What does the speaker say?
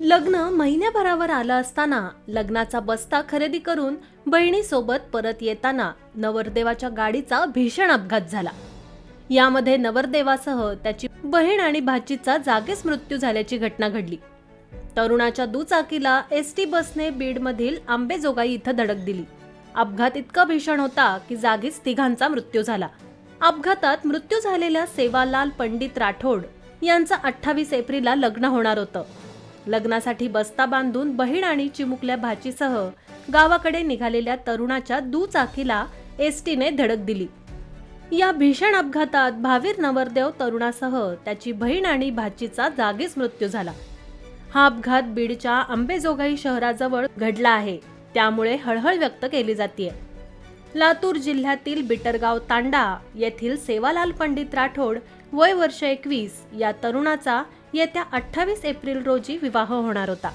लग्न महिन्याभरावर आलं असताना लग्नाचा बस्ता खरेदी करून बहिणीसोबत परत येताना नवरदेवाच्या गाडीचा भीषण अपघात झाला। यामध्ये नवरदेवासह त्याची बहीण आणि भाचीचा जागीच मृत्यू झाल्याची घटना घडली। तरुणाच्या दुचाकीला एसटी बसने बीडमधील आंबेजोगाई इथं धडक दिली। अपघात इतका भीषण होता की जागीच तिघांचा मृत्यू झाला। अपघातात मृत्यू झालेल्या सेवालाल पंडित राठोड यांचा 28 एप्रिलला लग्न होणार होतं। लग्नासाठी बस्ता बांधून बहीण आणि चिमुकल्या भाचीसह गावाकडे निघालेल्या तरुणाच्या दुचाकीला एसटीने धडक दिली। या भीषण अपघातात भावीर नवरदेव तरुणासह त्याची बहीण आणि भाचीचा जागीच मृत्यू झाला। हा अपघात बीडच्या आंबेजोगाई शहराजवळ घडला आहे, त्यामुळे हळहळ व्यक्त केली जाते। लातूर जिल्ह्यातील बिटरगाव तांडा येथील सेवालाल पंडित राठोड वय वर्ष 21 या तरुणाचा येत्या 28 एप्रिल रोजी विवाह होणार होता।